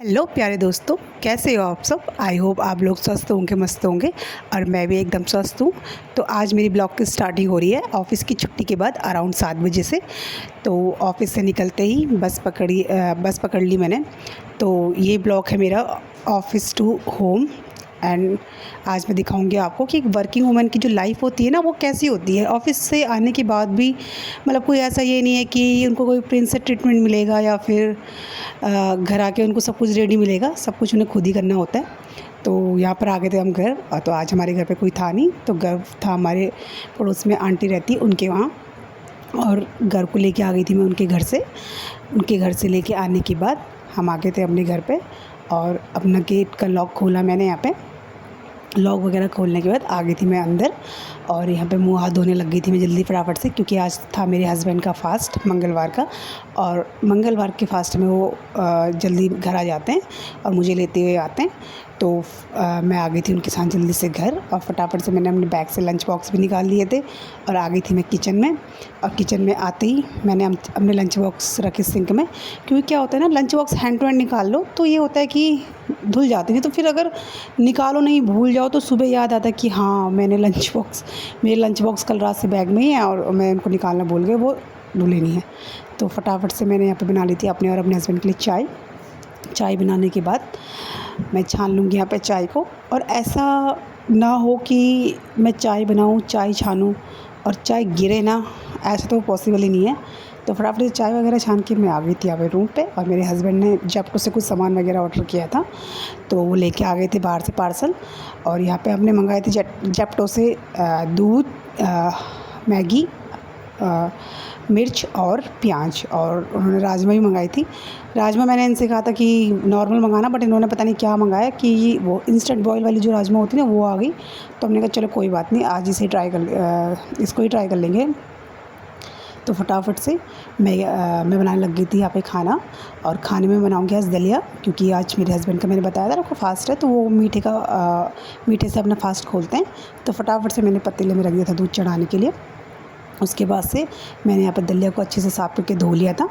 Hello प्यारे दोस्तों, कैसे हो आप सब। आई होप आप लोग स्वस्थ होंगे, मस्त होंगे और मैं भी एकदम स्वस्थ हूँ। तो आज मेरी ब्लॉग की स्टार्टिंग हो रही है ऑफ़िस की छुट्टी के बाद अराउंड 7 बजे से। तो ऑफ़िस से निकलते ही बस पकड़ ली मैंने। तो ये ब्लॉग है मेरा ऑफ़िस टू होम। एंड आज मैं दिखाऊंगी आपको कि एक वर्किंग वूमेन की जो लाइफ होती है ना, वो कैसी होती है ऑफ़िस से आने के बाद भी। मतलब कोई ऐसा ये नहीं है कि उनको कोई प्रिंसेस ट्रीटमेंट मिलेगा या फिर घर आके उनको सब कुछ रेडी मिलेगा। सब कुछ उन्हें खुद ही करना होता है। तो यहाँ पर आ गए थे हम घर। तो आज हमारे घर पे कोई था नहीं, तो घर था हमारे पड़ोस में आंटी रहती उनके वहाँ। और घर को लेके आ गई थी मैं उनके घर से लेके आने के बाद हम आ गए थे अपने घर पे। और अपना गेट का लॉक खोला मैंने। यहाँ पे लॉक वगैरह खोलने के बाद आ गई थी मैं अंदर। और यहाँ पे मुँह हाथ धोने लग गई थी मैं जल्दी फटाफट से, क्योंकि आज था मेरे हस्बैंड का फ़ास्ट मंगलवार का। और मंगलवार के फ़ास्ट में वो जल्दी घर आ जाते हैं और मुझे लेते हुए आते हैं। तो मैं आ गई थी उनके साथ जल्दी से घर। और फटाफट से मैंने अपने बैग से लंच बॉक्स भी निकाल लिए थे और आ गई थी मैं किचन में। और किचन में आते ही मैंने अपने लंच बॉक्स रखे सिंक में, क्योंकि क्या होता है ना, lunch box hand to hand निकाल लो तो ये होता है कि धुल जाती है। तो फिर अगर निकालो नहीं, भूल जाओ, तो सुबह याद आता है कि हाँ मेरे लंच बॉक्स कल रात से बैग में ही है और मैं उनको निकालना भूल गई, वो धुले नहीं है। तो फटाफट से मैंने यहाँ पे बना ली थी अपने और अपने हस्बैंड के लिए चाय बनाने के बाद मैं छान लूँगी यहाँ पे चाय को। और ऐसा ना हो कि मैं चाय बनाऊँ, चाय छानूँ और चाय गिरे ना, ऐसा तो पॉसिबल ही नहीं है। तो फटाफट से चाय वगैरह छान के मैं आ गई थी यहाँ पे रूम पे। और मेरे हस्बैंड ने जेप्टो से कुछ सामान वगैरह ऑर्डर किया था, तो वो लेके आ गए थे बाहर से पार्सल। और यहाँ पे हमने मंगाए थे जेप्टो से दूध, मैगी, मिर्च और प्याज। और उन्होंने राजमा भी मंगाई थी। राजमा मैंने इनसे कहा था कि नॉर्मल मंगाना, बट इन्होंने पता नहीं क्या मंगाया कि वो इंस्टेंट बॉयल वाली जो राजमा होती है ना, वो आ गई। तो हमने कहा चलो कोई बात नहीं, आज इसको ही ट्राई कर लेंगे। तो फटाफट से मैं बनाने लग गई थी यहाँ पे खाना। और खाने में बनाऊँगी आज दलिया, क्योंकि आज मेरे हस्बैंड का मैंने बताया था ना, उनको फ़ास्ट है, तो वो मीठे से अपना फ़ास्ट खोलते हैं। तो फटाफट से मैंने पतीले में रख दिया था दूध चढ़ाने के लिए। उसके बाद से मैंने यहाँ पर दलिया को अच्छे से साफ़ करके धो लिया था।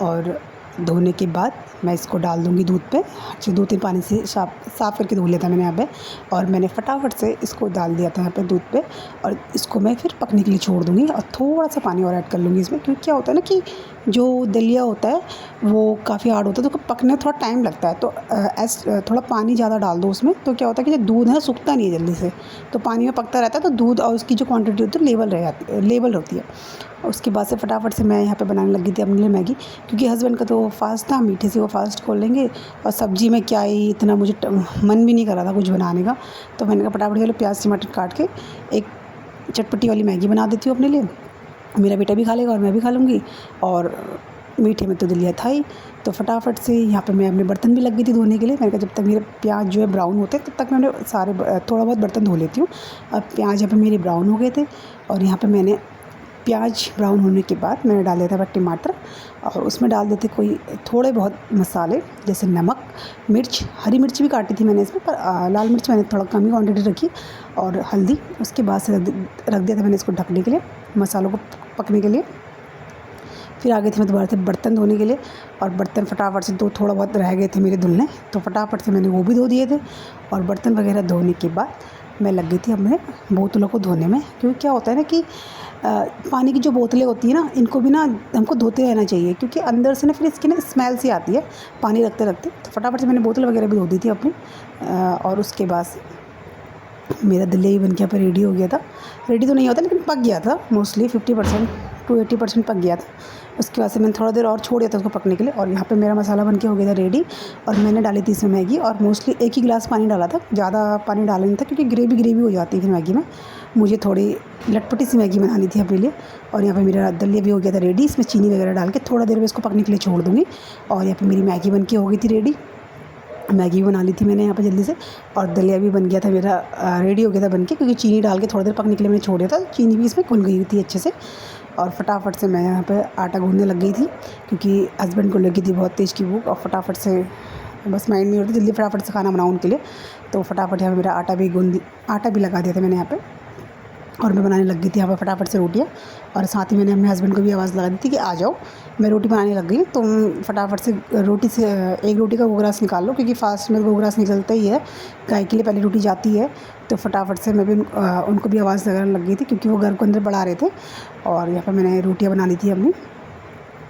और धोने के बाद मैं इसको डाल दूँगी दूध पे। अच्छे 2-3 पानी से साफ़ करके धो लिया था मैंने यहाँ पे। और मैंने फटाफट से इसको डाल दिया था यहाँ पे दूध पे। और इसको मैं फिर पकने के लिए छोड़ दूँगी और थोड़ा सा पानी और ऐड कर लूँगी इसमें, क्योंकि क्या होता है ना कि जो दलिया होता है वो काफ़ी हार्ड होता है, तो पकने में थोड़ा टाइम लगता है। तो थोड़ा पानी ज़्यादा डाल दो उसमें, तो क्या होता है कि जो दूध है ना सूखता नहीं है जल्दी से, तो पानी में पकता रहता है। तो दूध और उसकी जो क्वांटिटी होती है लेवल होती है। उसके बाद से फटाफट से मैं यहाँ पे बनाने लगी थी अपने लिए मैगी, क्योंकि हस्बैंड का तो फ़ास्ट था, मीठे से वो फ़ास्ट खोल लेंगे। और सब्ज़ी में क्या ही इतना, मुझे मन भी नहीं कर रहा था कुछ बनाने का। तो मैंने कहा फटाफट से प्याज टमाटर काट के एक चटपटी वाली मैगी बना देती हूँ अपने लिए। मेरा बेटा भी खा लेगा और मैं भी खा लूँगी। और मीठे में तो दलिया था ही। तो फटाफट से यहाँ पे मैं अपने बर्तन भी लग गई थी धोने के लिए। मैंने कहा जब तक मेरे प्याज जो है ब्राउन होते हैं तब तक मैंने थोड़ा बहुत बर्तन धो लेती हूँ। अब प्याज यहाँ पे मेरे ब्राउन हो गए थे। और यहाँ पे मैंने प्याज ब्राउन होने के बाद मैंने डाल दिया था टमाटर। और उसमें डाल देते कोई थोड़े बहुत मसाले, जैसे नमक, मिर्च, हरी मिर्च भी काटी थी मैंने इसमें, पर लाल मिर्च मैंने थोड़ा कम ही क्वांटिटी रखी। और हल्दी। उसके बाद से रख दिया था मैंने इसको ढकने के लिए, मसालों को पकने के लिए। फिर आ गई थी मैं दोबारा से बर्तन धोने के लिए। और बर्तन फटाफट से थोड़ा बहुत रह गए थे मेरे धुलने, तो फटाफट से मैंने वो भी धो दिए थे। और बर्तन वगैरह धोने के बाद मैं लग गई थी अपने बोतलों को धोने में, क्योंकि क्या होता है ना कि पानी की जो बोतलें होती हैं ना, इनको भी ना हमको धोते रहना चाहिए, क्योंकि अंदर से ना फिर इसकी ना स्मेल सी आती है पानी रखते रखते। तो फटाफट से मैंने बोतल वगैरह भी धो दी थी अपनी। और उसके बाद मेरा दलिया ही बन के यहाँ पर रेडी हो गया था। रेडी तो नहीं होता, लेकिन पक गया था मोस्टली 50% to 80% पक गया था। उसके बाद से मैंने थोड़ा देर और छोड़ दिया था उसको पकने के लिए। और यहाँ पे मेरा मसाला बन के हो गया था रेडी। और मैंने डाली थी इसमें मैगी, और मोस्टली एक ही गिलास पानी डाला था, ज़्यादा पानी डाला नहीं था, क्योंकि ग्रेवी हो जाती थी मैगी में। मुझे थोड़ी लटपटी सी मैगी बनानी थी अपने लिए। और यहाँ पे मेरा दलिया भी हो गया था रेडी। इसमें चीनी वगैरह डाल के थोड़ा देर में इसको पकने के लिए छोड़ दूँगी। और यहाँ पर मेरी मैगी बन के हो गई थी रेडी। मैगी बना ली थी मैंने यहाँ पे जल्दी से। और दलिया भी बन गया था मेरा, रेडी हो गया था बन के, क्योंकि चीनी डाल के थोड़ी देर पकने के लिए मैंने छोड़ दिया था। चीनी भी इसमें घुल गई थी अच्छे से। और फटाफट से मैं यहाँ पे आटा गूँधने लग गई थी, क्योंकि हस्बैंड को लगी थी बहुत तेज़ की भूख। और फटाफट से बस माइंड नहीं होती, जल्दी फटाफट से खाना बनाऊँ उनके लिए। तो फटाफट यहाँ पे मेरा आटा भी लगा दिया था मैंने यहाँ पे। और मैं बनाने लग गई थी यहाँ पर फटाफट से रोटियाँ। और साथ ही मैंने अपने हस्बैंड को भी आवाज़ लगा दी थी कि आ जाओ, मैं रोटी बनाने लग गई हूँ, तुम फटाफट से रोटी से एक रोटी का गोगरास निकाल लो, क्योंकि फास्ट में गोगरास निकलता ही है, गाय के लिए पहले रोटी जाती है। तो फटाफट से मैं भी उनको भी आवाज़ लगाने लग गई थी, क्योंकि वो घर को अंदर बढ़ा रहे थे। और यहाँ पर मैंने रोटियाँ बना ली थी अपनी,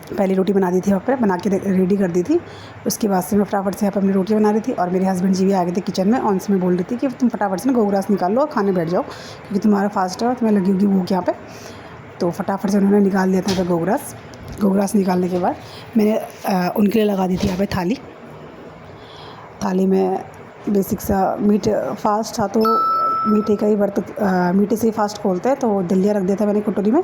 पहली रोटी बना दी थी, वहाँ पर बना के रेडी कर दी थी। उसके बाद से मैं फटाफट से यहाँ पर अपनी रोटियाँ बना रही थी। और मेरे हस्बैंड जी भी आ गए थे किचन में, और उनसे मैं बोल रही थी कि तुम फटाफट से ना गोगरास निकाल लो और खाने बैठ जाओ, क्योंकि तुम्हारा फास्ट है और तुम्हें लगी होगी भूख यहाँ पे। तो फटाफट से उन्होंने निकाल दिया था गोगरास निकालने के बाद मैंने उनके लिए लगा दी थी यहाँ पे थाली में बेसिक सा मीट फास्ट था, तो मीठे का ही मीठे से ही फास्ट खोलते हैं, तो दलिया रख दिया था मैंने कटोरी में।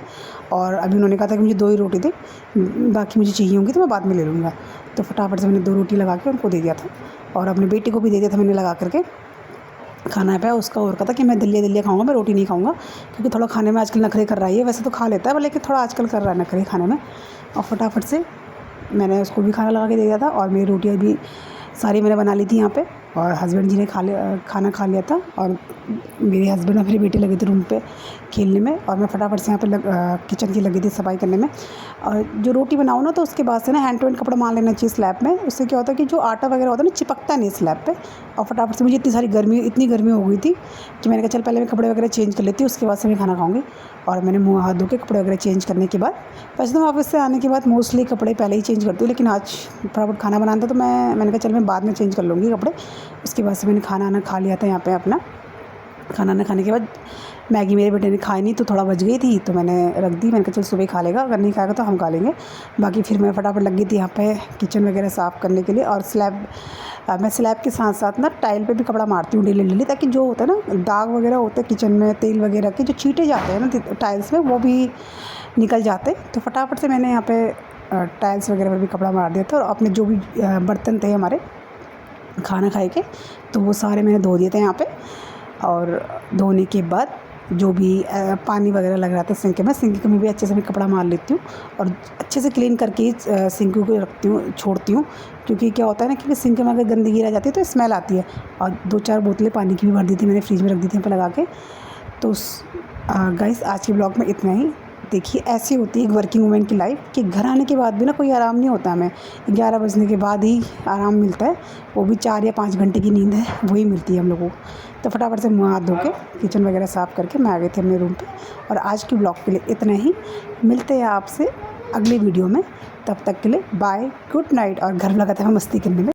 और अभी उन्होंने कहा था कि मुझे 2 ही रोटी दे, बाकी मुझे चाहिए होंगी तो मैं बाद में ले लूँगा। तो फटाफट से मैंने 2 रोटी लगा के उनको दे दिया था, और अपने बेटे को भी दे दिया था मैंने लगा करके। खाना पे उसका और कहा था कि मैं दलिया खाऊंगा, मैं रोटी नहीं खाऊंगा, क्योंकि थोड़ा खाने में आजकल नखरे कर रहा है। वैसे तो खा लेता है, लेकिन थोड़ा आजकल कर रहा है नखरे खाने में। और फटाफट से मैंने उसको भी खाना लगा के दे दिया था, और मेरी रोटियाँ भी सारी मैंने बना ली थी यहाँ पे। और हस्बैंड जी ने खाना खा लिया था, और मेरे हस्बैंड और मेरे बेटे लगे थे रूम पे खेलने में, और मैं फटाफट से यहाँ पे किचन की लगी थी सफाई करने में। और जो रोटी बनाओ ना, तो उसके बाद से ना हैंड टू हैंड कपड़ा मार लेना चाहिए स्लैब में। उससे क्या होता है कि जो आटा वगैरह होता है ना, चिपकता नहीं स्लैब पे। और फटाफट से मुझे इतनी गर्मी हो गई थी कि मैंने कहा चल पहले मैं कपड़े वगैरह चेंज कर लेती हूँ, उसके बाद से मैं खाना खाऊंगी। और मैंने मुँह हाथ धो के कपड़े वगैरह चेंज करने के बाद, वैसे तो मैं ऑफिस से आने के बाद मोस्टली कपड़े पहले ही चेंज करती हूँ, लेकिन आज फटाफट खाना बनाना था, तो मैंने कहा चल मैं बाद में चेंज कर लूँगी कपड़े। उसके बाद से मैंने खाना खा लिया था यहाँ पे अपना। खाना खाने के बाद मैगी मेरे बेटे ने खाई नहीं, तो थोड़ा बच गई थी, तो मैंने रख दी। मैंने कहा चल सुबह खा लेगा, अगर नहीं खाएगा तो हम खा लेंगे। बाकी फिर मैं फटाफट लग गई थी यहाँ पे किचन वगैरह साफ़ करने के लिए। और मैं स्लैब के साथ साथ ना टाइल पे भी कपड़ा मारती हूँ डेली, ताकि जो होता है ना दाग वगैरह होते हैं किचन में, तेल वगैरह के जो छींटे जाते हैं ना टाइल्स में, वो भी निकल जाते। तो फटाफट से मैंने यहाँ पे टाइल्स वगैरह पर भी कपड़ा मार दिया था। और अपने जो भी बर्तन थे हमारे खाना खाए के, तो वो सारे मैंने धो दिए थे यहाँ पे। और धोने के बाद जो भी पानी वगैरह लग रहा था सिंक में भी अच्छे से मैं कपड़ा मार लेती हूँ, और अच्छे से क्लीन करके ही सिंक को रखती हूँ, छोड़ती हूँ। क्योंकि क्या होता है ना कि सिंक में अगर गंदगी रह जाती है तो स्मेल आती है। और 2-4 बोतलें पानी की भी भर दी थी मैंने, फ्रिज में रख दी थी यहाँ पर लगा के। तो गाइस आज के ब्लॉग में इतना ही। देखिए ऐसी होती है एक वर्किंग वूमेन की लाइफ, कि घर आने के बाद भी ना कोई आराम नहीं होता हमें। 11 बजने के बाद ही आराम मिलता है, वो भी 4 या 5 घंटे की नींद है, वही मिलती है हम लोगों को। तो फटाफट से मुँह हाथ धो के किचन वगैरह साफ़ करके मैं आ गई थी अपने रूम पे। और आज की ब्लॉग के लिए इतना ही। मिलते हैं आपसे अगली वीडियो में, तब तक के लिए बाय, गुड नाइट। और घर लगा था मस्ती करने में।